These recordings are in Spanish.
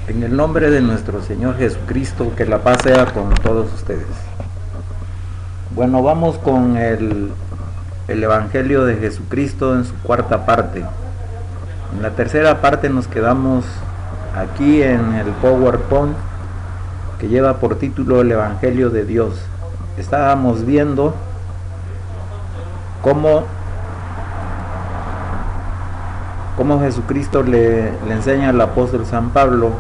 En el nombre de nuestro Señor Jesucristo, que la paz sea con todos ustedes. Bueno, vamos con el Evangelio de Jesucristo en su cuarta parte. En la tercera parte nos quedamos aquí en el PowerPoint que lleva por título el Evangelio de Dios. Estábamos viendo cómo Jesucristo le enseña al apóstol San Pablo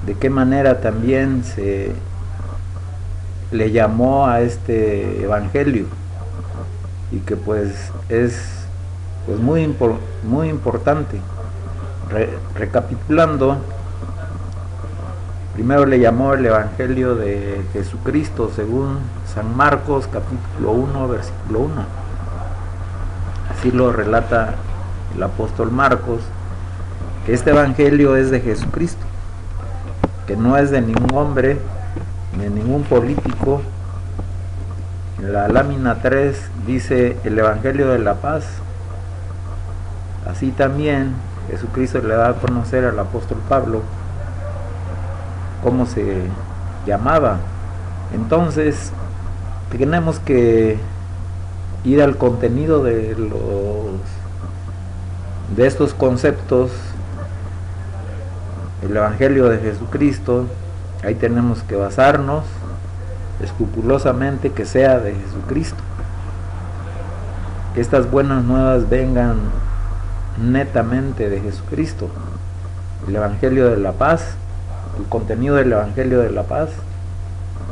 de qué manera también se le llamó a este evangelio, y que pues es muy importante. Recapitulando, primero le llamó el Evangelio de Jesucristo según San Marcos capítulo 1 versículo 1. Así lo relata el apóstol Marcos, que este evangelio es de Jesucristo, que no es de ningún hombre ni de ningún político. En la lámina 3 dice el Evangelio de la paz. Así también Jesucristo le da a conocer al apóstol Pablo cómo se llamaba. Entonces tenemos que ir al contenido de estos conceptos. El Evangelio de Jesucristo, ahí tenemos que basarnos escrupulosamente que sea de Jesucristo, que estas buenas nuevas vengan netamente de Jesucristo. El Evangelio de la paz, el contenido del Evangelio de la paz,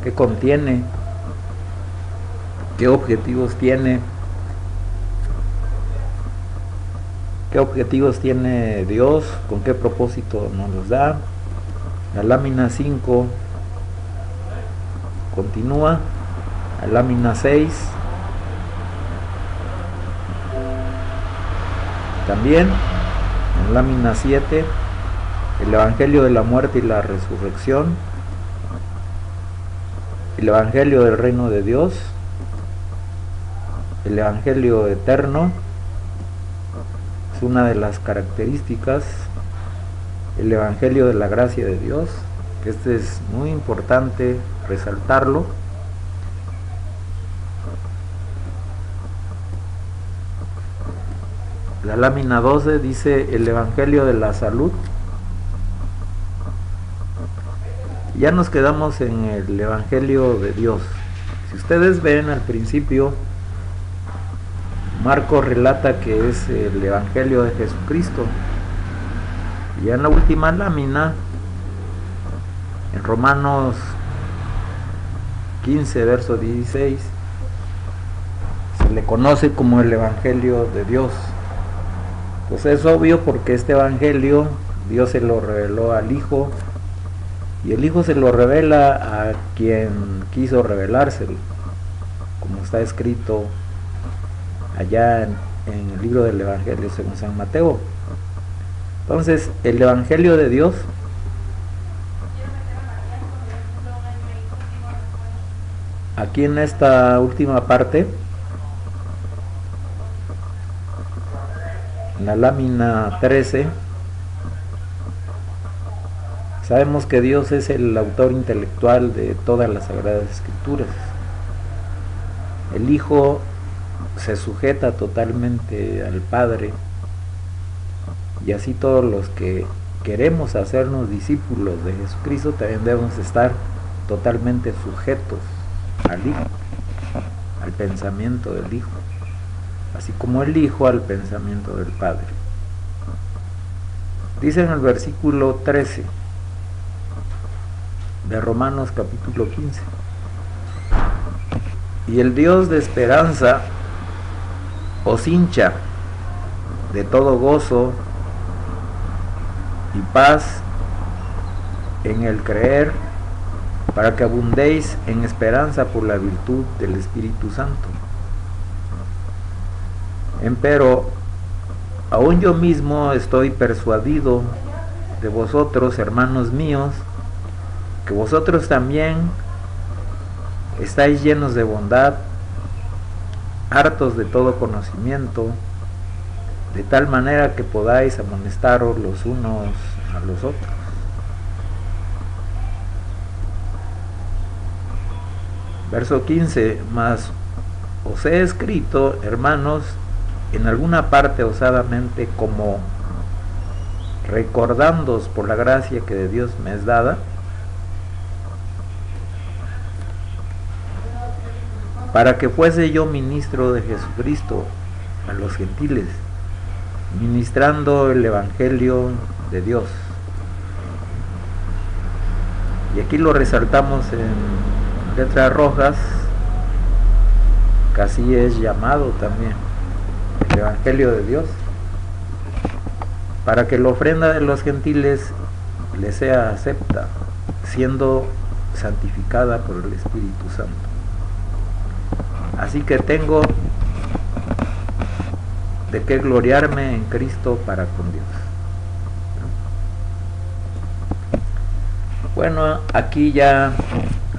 qué contiene, qué objetivos tiene, Dios, con qué propósito nos los da. La lámina 5 continúa, la lámina 6 también, en la lámina 7 el Evangelio de la muerte y la resurrección, el Evangelio del reino de Dios, el Evangelio eterno, es una de las características, el Evangelio de la gracia de Dios, que este es muy importante resaltarlo. La lámina 12 dice el Evangelio de la salud. Ya nos quedamos en el Evangelio de Dios. Si ustedes ven al principio, Marcos relata que es el Evangelio de Jesucristo. Y en la última lámina, en Romanos 15, verso 16, se le conoce como el Evangelio de Dios. Pues es obvio, porque este Evangelio Dios se lo reveló al Hijo, y el Hijo se lo revela a quien quiso revelárselo, como está escrito allá en el libro del Evangelio según San Mateo. Entonces, el Evangelio de Dios aquí en esta última parte, en la lámina 13, sabemos que Dios es el autor intelectual de todas las Sagradas Escrituras. El Hijo se sujeta totalmente al Padre, y así todos los que queremos hacernos discípulos de Jesucristo también debemos estar totalmente sujetos al Hijo, al pensamiento del Hijo, así como el Hijo al pensamiento del Padre. Dice en el versículo 13 de Romanos capítulo 15: y el Dios de esperanza os hincha de todo gozo y paz en el creer, para que abundéis en esperanza por la virtud del Espíritu Santo. Empero aún yo mismo estoy persuadido de vosotros, hermanos míos, que vosotros también estáis llenos de bondad, hartos de todo conocimiento, de tal manera que podáis amonestaros los unos a los otros. Verso 15, mas os he escrito, hermanos, en alguna parte osadamente, como recordándoos por la gracia que de Dios me es dada, para que fuese yo ministro de Jesucristo a los gentiles, ministrando el evangelio de Dios. Y aquí lo resaltamos en letras rojas, que así es llamado también, el evangelio de Dios, para que la ofrenda de los gentiles les sea acepta, siendo santificada por el Espíritu Santo. Así que tengo de qué gloriarme en Cristo para con Dios. Bueno, aquí ya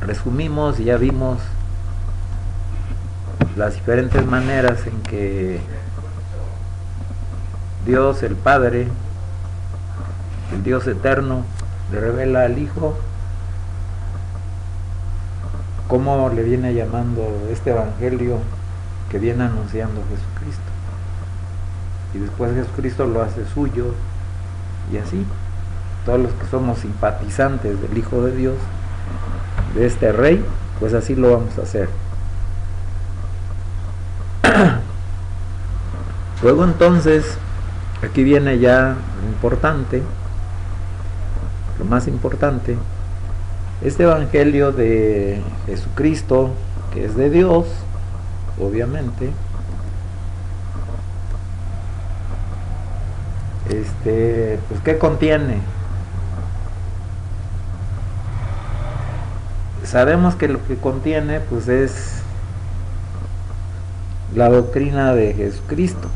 resumimos y ya vimos las diferentes maneras en que Dios el Padre, el Dios eterno, le revela al Hijo cómo le viene llamando este evangelio que viene anunciando Jesucristo, y después Jesucristo lo hace suyo, y así todos los que somos simpatizantes del Hijo de Dios, de este Rey, pues así lo vamos a hacer. Luego entonces aquí viene ya lo importante, lo más importante. Este evangelio de Jesucristo, que es de Dios, obviamente, pues ¿qué contiene? Sabemos que lo que contiene pues es la doctrina de Jesucristo,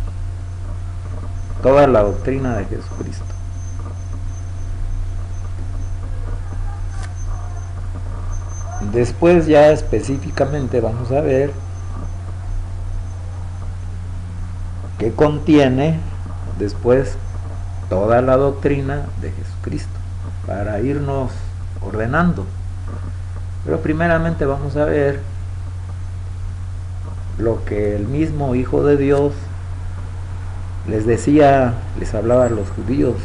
toda la doctrina de Jesucristo. Después ya específicamente vamos a ver qué contiene después toda la doctrina de Jesucristo, para irnos ordenando. Pero primeramente vamos a ver lo que el mismo Hijo de Dios les decía, les hablaba a los judíos,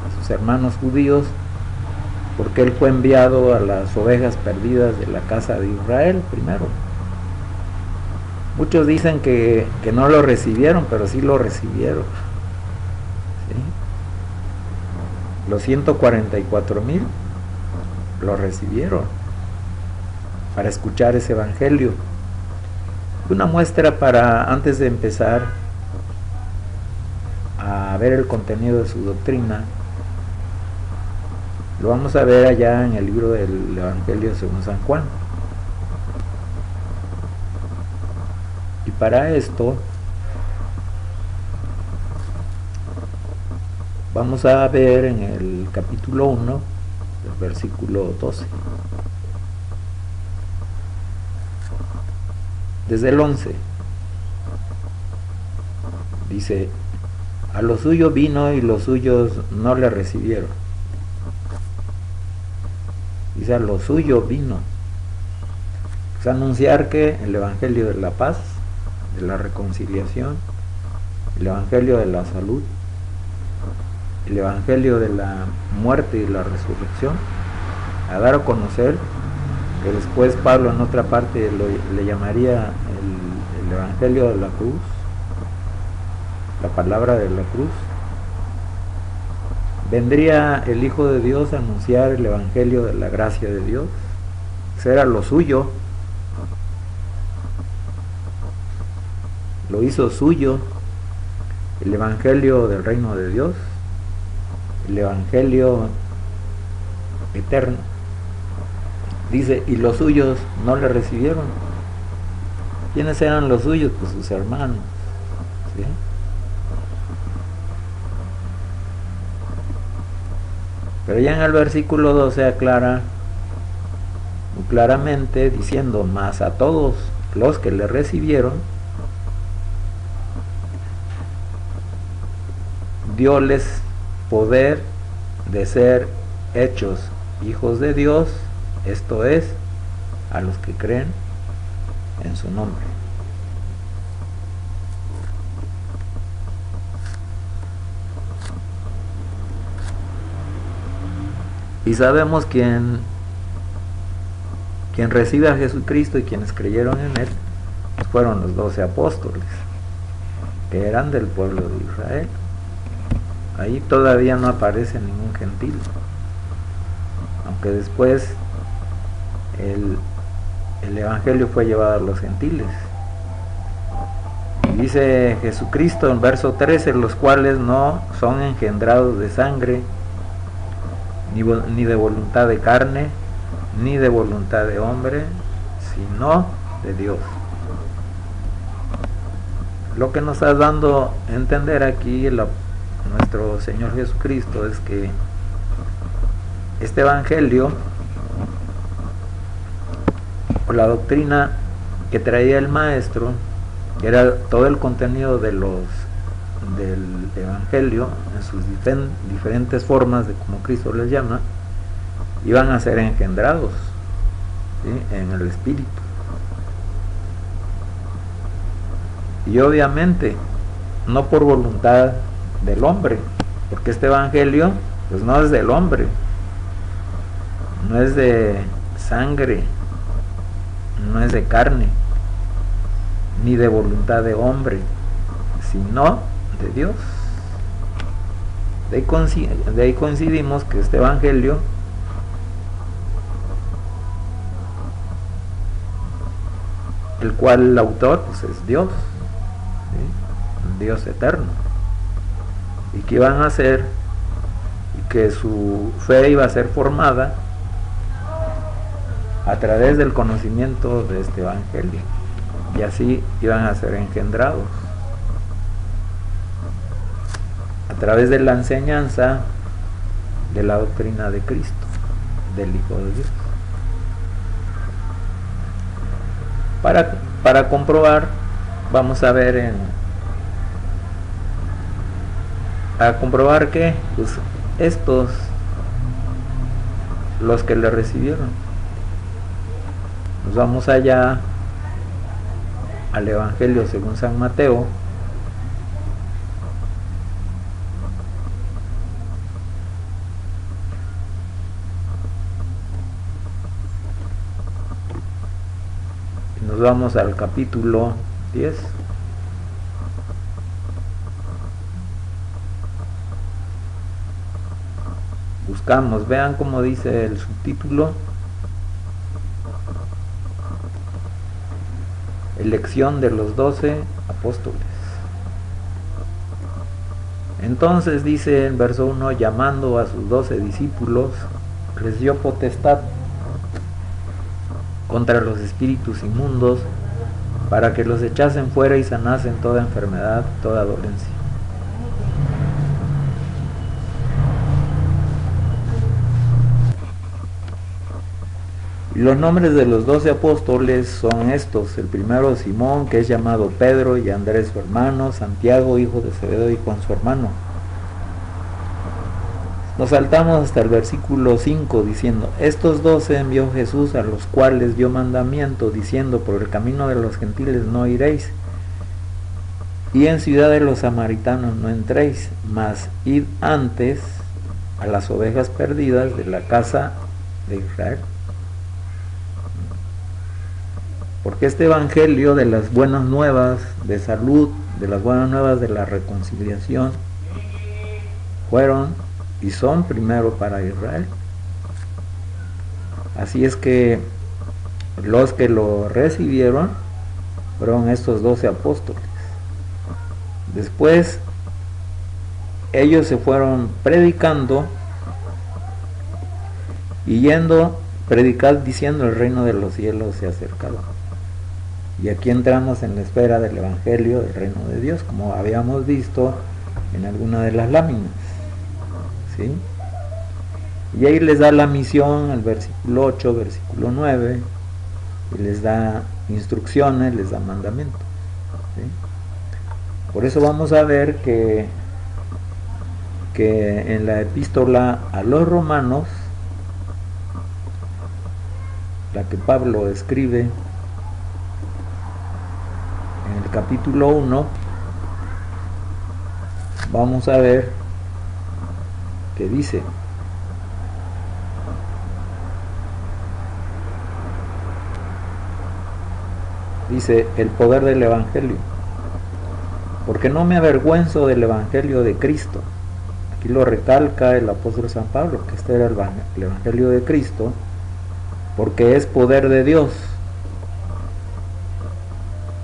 a sus hermanos judíos, porque él fue enviado a las ovejas perdidas de la casa de Israel primero. Muchos dicen que no lo recibieron, pero sí lo recibieron. ¿Sí? Los 144,000 lo recibieron para escuchar ese evangelio. Una muestra para, antes de empezar a ver el contenido de su doctrina, lo vamos a ver allá en el libro del Evangelio según San Juan. Y para esto vamos a ver en el capítulo 1, el versículo 12. Desde el 11 dice: a lo suyo vino y los suyos no le recibieron. Dice, a lo suyo vino. Es anunciar que el evangelio de la paz, de la reconciliación, el evangelio de la salud, el evangelio de la muerte y la resurrección, a dar a conocer, que después Pablo en otra parte le llamaría el evangelio de la cruz, la palabra de la cruz. Vendría el Hijo de Dios a anunciar el evangelio de la gracia de Dios. Ese era lo suyo, lo hizo suyo, el evangelio del reino de Dios, el evangelio eterno. Dice, y los suyos no le recibieron. ¿Quiénes eran los suyos? Pues sus hermanos. ¿Sí? Pero ya en el versículo 12 aclara muy claramente diciendo, mas a todos los que le recibieron, dióles poder de ser hechos hijos de Dios, esto es, a los que creen en su nombre. Y sabemos quien recibe a Jesucristo y quienes creyeron en él fueron los 12 apóstoles, que eran del pueblo de Israel. Ahí todavía no aparece ningún gentil, aunque después el evangelio fue llevado a los gentiles. Y dice Jesucristo en verso 13, los cuales no son engendrados de sangre, ni de voluntad de carne, ni de voluntad de hombre, sino de Dios. Lo que nos está dando a entender aquí nuestro Señor Jesucristo es que este evangelio, o la doctrina que traía el maestro, era todo el contenido del evangelio en sus diferentes formas, de como Cristo les llama, iban a ser engendrados, ¿sí?, en el espíritu. Y obviamente no por voluntad del hombre, porque este evangelio pues no es del hombre, no es de sangre, no es de carne, ni de voluntad de hombre, sino de Dios. De ahí coincidimos que este evangelio el cual el autor pues es Dios, ¿sí?, Dios eterno, y que iban a hacer, y que su fe iba a ser formada a través del conocimiento de este evangelio, y así iban a ser engendrados a través de la enseñanza de la doctrina de Cristo, del Hijo de Dios. Para comprobar, vamos a ver a comprobar que pues, estos, los que le recibieron, nos vamos allá al Evangelio según San Mateo, nos vamos al capítulo 10. Buscamos, vean cómo dice el subtítulo: elección de los 12 apóstoles. Entonces dice en verso 1, llamando a sus 12 discípulos, les dio potestad contra los espíritus inmundos, para que los echasen fuera y sanasen toda enfermedad, toda dolencia. Y los nombres de los 12 apóstoles son estos: el primero Simón, que es llamado Pedro, y Andrés su hermano, Santiago hijo de Zebedeo y Juan su hermano. Nos saltamos hasta el versículo 5 diciendo: estos 12 envió Jesús, a los cuales dio mandamiento diciendo: por el camino de los gentiles no iréis, y en ciudad de los samaritanos no entréis, mas id antes a las ovejas perdidas de la casa de Israel. Porque este evangelio de las buenas nuevas de salud, de las buenas nuevas de la reconciliación, fueron y son primero para Israel. Así es que los que lo recibieron fueron estos 12 apóstoles. Después ellos se fueron predicando y yendo, predicar diciendo: el reino de los cielos se ha acercado. Y aquí entramos en la esfera del evangelio del reino de Dios, como habíamos visto en alguna de las láminas, ¿sí? Y ahí les da la misión, el versículo 8, versículo 9, y les da instrucciones, les da mandamientos, ¿sí? Por eso vamos a ver que en la epístola a los romanos, la que Pablo escribe, el capítulo 1, vamos a ver qué dice. Dice, el poder del Evangelio. Porque no me avergüenzo del Evangelio de Cristo. Aquí lo recalca el apóstol San Pablo, que este era el Evangelio de Cristo, porque es poder de Dios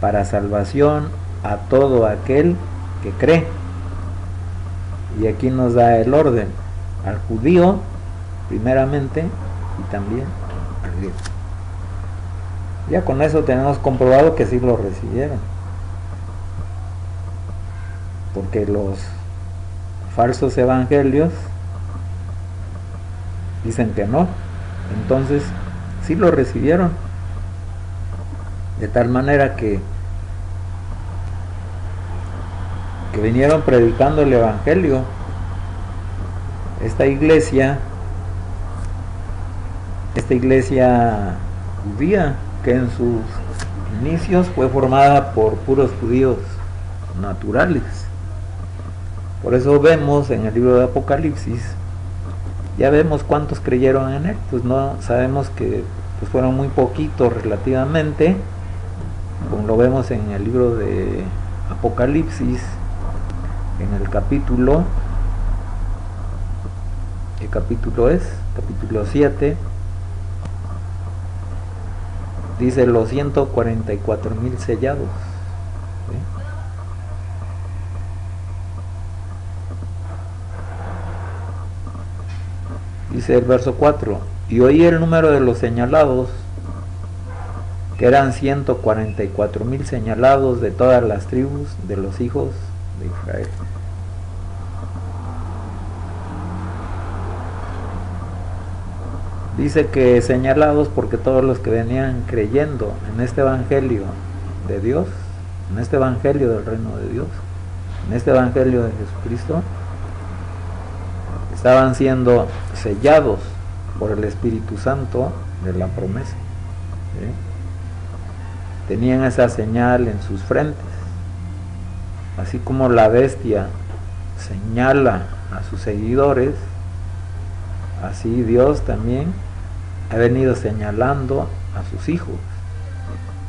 para salvación a todo aquel que cree. Y aquí nos da el orden, al judío primeramente y también al griego. Ya con eso tenemos comprobado que sí lo recibieron, porque los falsos evangelios dicen que no. Entonces sí lo recibieron, de tal manera que vinieron predicando el evangelio. Esta iglesia judía, que en sus inicios fue formada por puros judíos naturales. Por eso vemos en el libro de Apocalipsis, ya vemos cuántos creyeron en él. Pues no sabemos que pues fueron muy poquitos relativamente, como lo vemos en el libro de Apocalipsis, en el capítulo, ¿qué capítulo es? Capítulo 7. Dice los 144,000 sellados. ¿Sí? Dice el verso 4, y oí el número de los señalados, que eran 144,000 señalados de todas las tribus de los hijos de Israel. Dice que señalados porque todos los que venían creyendo en este evangelio de Dios, en este evangelio del reino de Dios, en este evangelio de Jesucristo, estaban siendo sellados por el Espíritu Santo de la promesa. ¿Sí? Tenían esa señal en sus frentes, así como la bestia señala a sus seguidores, así Dios también ha venido señalando a sus hijos.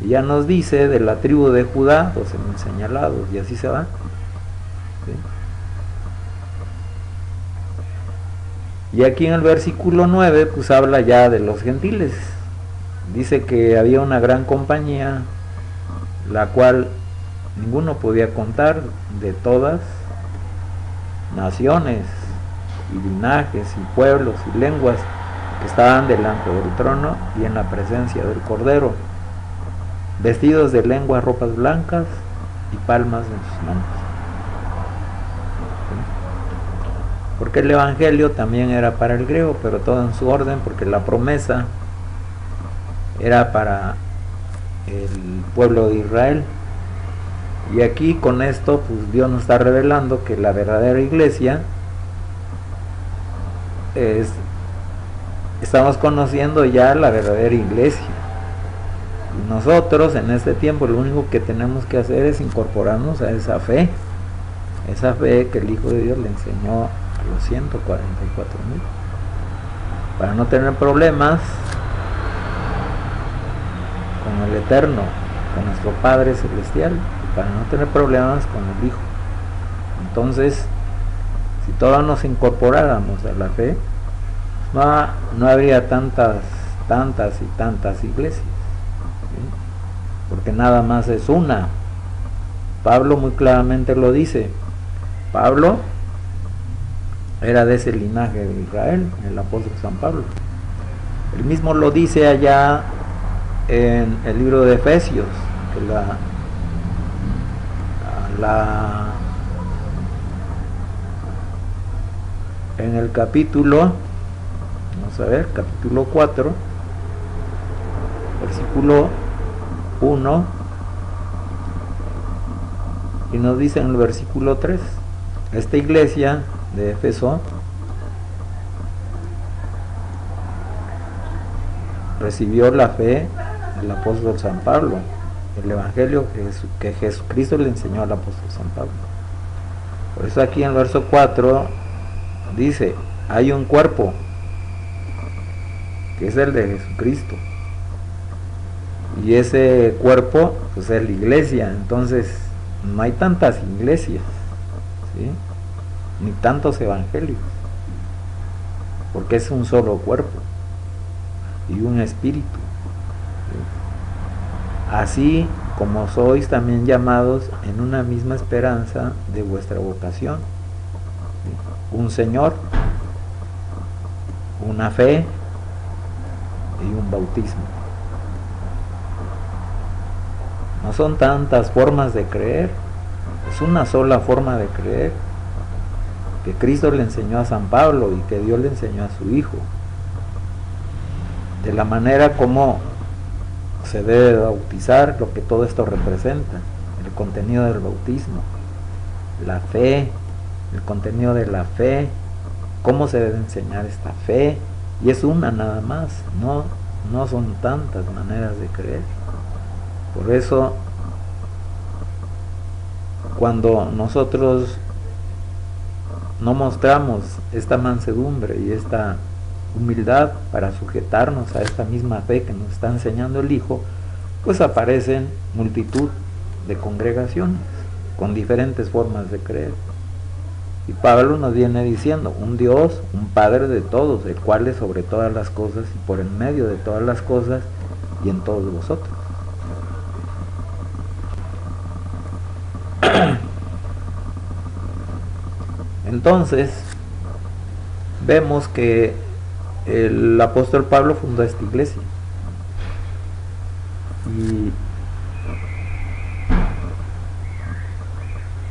Y ya nos dice de la tribu de Judá, 12,000 señalados, y así se va. ¿Sí? Y aquí en el versículo 9 pues habla ya de los gentiles. Dice que había una gran compañía, la cual ninguno podía contar, de todas naciones y linajes y pueblos y lenguas, que estaban delante del trono y en la presencia del Cordero, vestidos de lenguas, ropas blancas y palmas en sus manos. Porque el evangelio también era para el griego, pero todo en su orden, porque la promesa era para el pueblo de Israel. Y aquí con esto pues Dios nos está revelando que la verdadera iglesia estamos conociendo ya la verdadera iglesia. Y nosotros en este tiempo lo único que tenemos que hacer es incorporarnos a esa fe que el Hijo de Dios le enseñó a los 144,000, para no tener problemas con el Eterno, con nuestro Padre Celestial, para no tener problemas con el Hijo. Entonces, si todos nos incorporáramos a la fe, no habría tantas iglesias, ¿sí? Porque nada más es una. Pablo muy claramente lo dice. Pablo era de ese linaje de Israel, el apóstol San Pablo. Él mismo lo dice allá en el libro de Efesios, que en el capítulo, vamos a ver, capítulo 4, versículo 1, y nos dice en el versículo 3, esta iglesia de Éfeso recibió la fe del apóstol San Pablo, el evangelio que Jesucristo le enseñó al apóstol San Pablo. Por eso aquí en el verso 4 dice, hay un cuerpo que es el de Jesucristo, y ese cuerpo pues es la iglesia. Entonces no hay tantas iglesias, ¿sí?, ni tantos evangelios, porque es un solo cuerpo y un espíritu, ¿sí? Así como sois también llamados en una misma esperanza de vuestra vocación, ¿sí?, un Señor, una fe y un bautismo. No son tantas formas de creer, es una sola forma de creer que Cristo le enseñó a San Pablo y que Dios le enseñó a su Hijo, de la manera como se debe bautizar, lo que todo esto representa, el contenido del bautismo, la fe, el contenido de la fe, cómo se debe enseñar esta fe, y es una nada más, no son tantas maneras de creer. Por eso, cuando nosotros no mostramos esta mansedumbre y esta humildad para sujetarnos a esta misma fe que nos está enseñando el Hijo, pues aparecen multitud de congregaciones con diferentes formas de creer. Y Pablo nos viene diciendo, un Dios, un Padre de todos, el cual es sobre todas las cosas y por en medio de todas las cosas y en todos vosotros. Entonces, vemos que el apóstol Pablo fundó esta iglesia.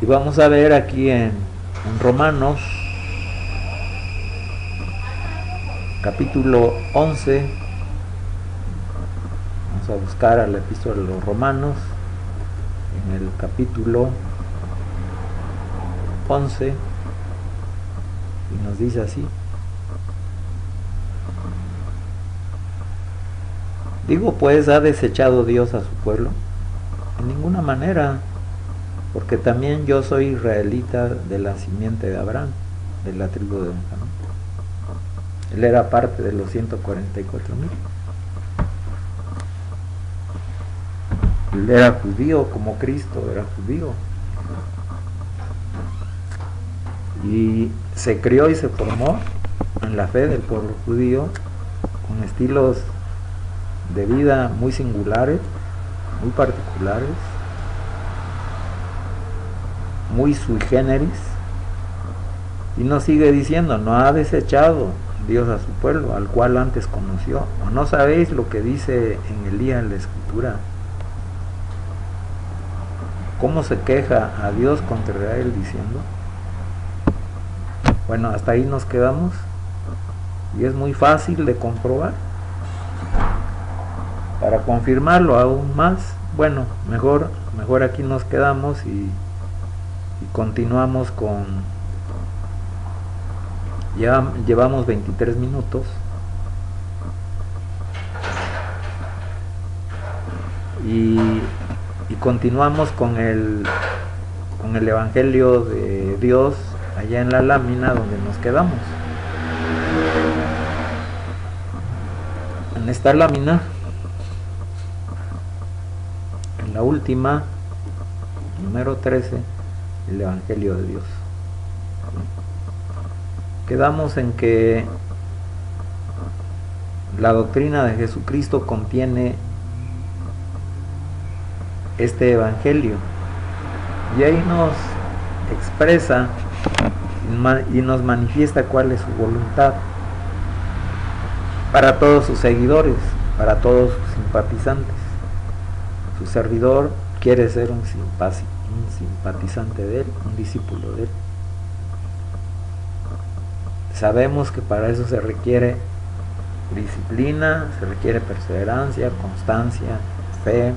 Y vamos a ver aquí en Romanos, capítulo 11, vamos a buscar a la epístola de los Romanos, en el capítulo 11, y nos dice así: digo pues, ¿ha desechado Dios a su pueblo? En ninguna manera, porque también yo soy israelita de la simiente de Abraham, de la tribu de Benjamín. Él era parte de los 144,000. Él era judío como Cristo era judío. Y se crió y se formó en la fe del pueblo judío, con estilos de vida muy singulares, muy particulares, muy sui generis, y nos sigue diciendo, no ha desechado Dios a su pueblo, al cual antes conoció. ¿O no sabéis lo que dice en Elías en la Escritura? ¿Cómo se queja a Dios contra Israel diciendo? Bueno, hasta ahí nos quedamos, y es muy fácil de comprobar. Para confirmarlo aún más, bueno, mejor aquí nos quedamos y continuamos con, ya llevamos 23 minutos, y continuamos con el Evangelio de Dios allá en la lámina donde nos quedamos. En esta lámina, en la última, número 13, el Evangelio de Dios. Quedamos en que la doctrina de Jesucristo contiene este Evangelio, y ahí nos expresa y nos manifiesta cuál es su voluntad para todos sus seguidores, para todos sus simpatizantes. Su servidor quiere ser un simpatizante de él, un discípulo de él. Sabemos que para eso se requiere disciplina, se requiere perseverancia, constancia, fe,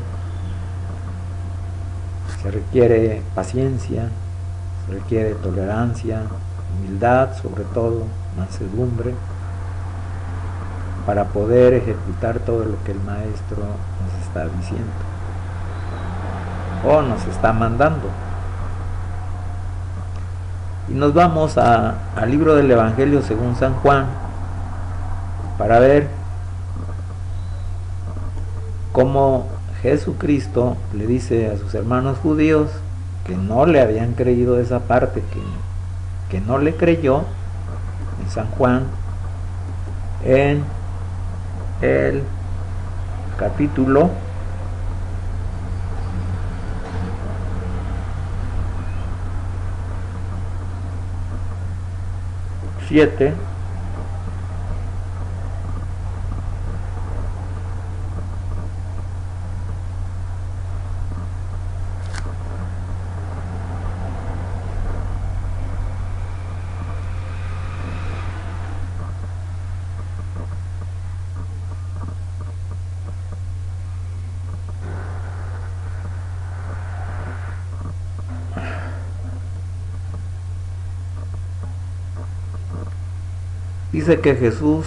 se requiere paciencia, se requiere tolerancia, humildad, sobre todo, mansedumbre, para poder ejecutar todo lo que el Maestro nos está diciendo. o nos está mandando. Y nos vamos al libro del Evangelio según San Juan para ver cómo Jesucristo le dice a sus hermanos judíos que no le habían creído esa parte, que no le creyó en San Juan, en el capítulo 7, dice que Jesús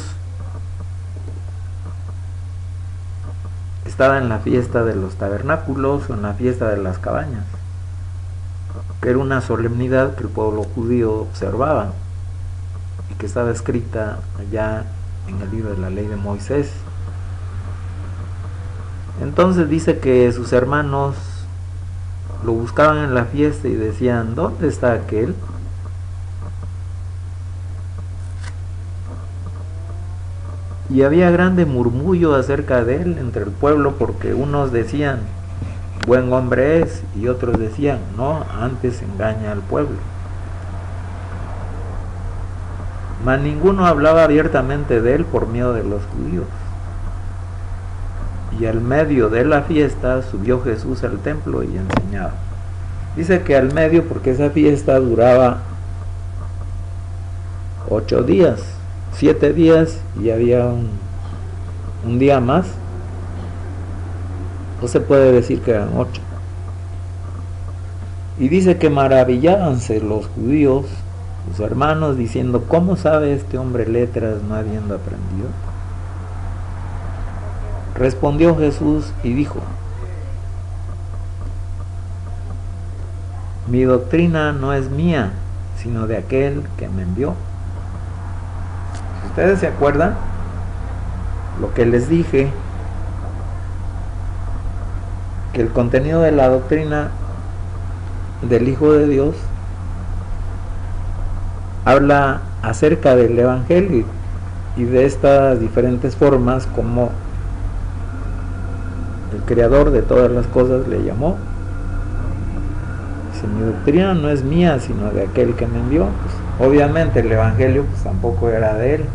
estaba en la fiesta de los tabernáculos o en la fiesta de las cabañas, que era una solemnidad que el pueblo judío observaba y que estaba escrita allá en el libro de la ley de Moisés. Entonces dice que sus hermanos lo buscaban en la fiesta y decían: ¿dónde está aquel? Y había grande murmullo acerca de él entre el pueblo, porque unos decían: buen hombre es, y otros decían: no, antes engaña al pueblo. Mas ninguno hablaba abiertamente de él por miedo de los judíos. Y al medio de la fiesta subió Jesús al templo y enseñaba. Dice que al medio porque esa fiesta duraba 8 días, 7 días, y había un día más. No se puede decir que eran 8. Y dice que maravillábanse los judíos, sus hermanos, diciendo: ¿cómo sabe este hombre letras no habiendo aprendido? Respondió Jesús y dijo: mi doctrina no es mía, sino de aquel que me envió. Si ustedes se acuerdan, lo que les dije, que el contenido de la doctrina del Hijo de Dios habla acerca del Evangelio y de estas diferentes formas como el creador de todas las cosas le llamó. Dice: mi doctrina no es mía, sino de aquel que me envió. Pues, obviamente el Evangelio pues tampoco era de él,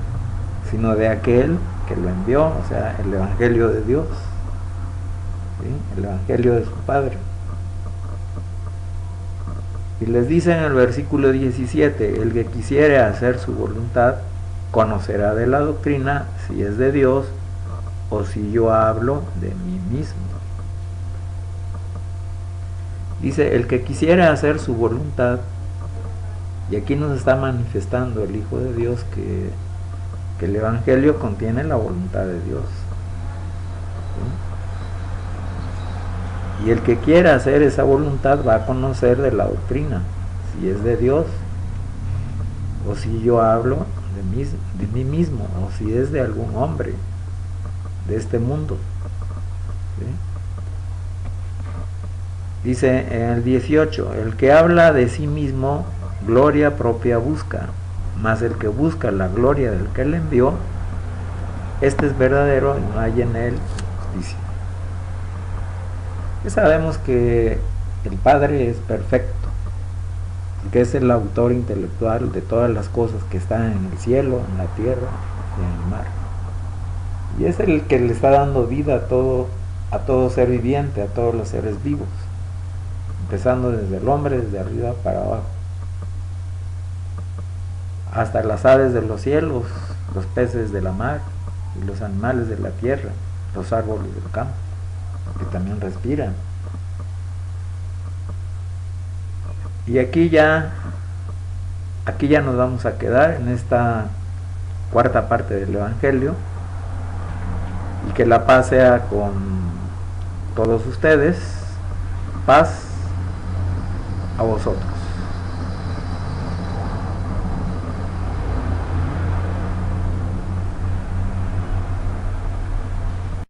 sino de aquel que lo envió, o sea, el Evangelio de Dios, ¿sí? El Evangelio de su Padre. Y les dice en el versículo 17: el que quisiere hacer su voluntad conocerá de la doctrina si es de Dios o si yo hablo de mí mismo. Dice: el que quisiera hacer su voluntad, y aquí nos está manifestando el Hijo de Dios que el Evangelio contiene la voluntad de Dios, ¿sí? Y el que quiera hacer esa voluntad va a conocer de la doctrina, si es de Dios, o si yo hablo de mí mismo, o si es de algún hombre de este mundo, ¿sí? Dice en el 18: el que habla de sí mismo, gloria propia busca, mas el que busca la gloria del que le envió, este es verdadero y no hay en él justicia. Y sabemos que el Padre es perfecto, que es el autor intelectual de todas las cosas que están en el cielo, en la tierra y en el mar. Y es el que le está dando vida a todo ser viviente, a todos los seres vivos, empezando desde el hombre, desde arriba para abajo, hasta las aves de los cielos, los peces de la mar y los animales de la tierra, los árboles del campo, que también respiran. Y aquí ya nos vamos a quedar en esta cuarta parte del Evangelio, y que la paz sea con todos ustedes. Paz a vosotros.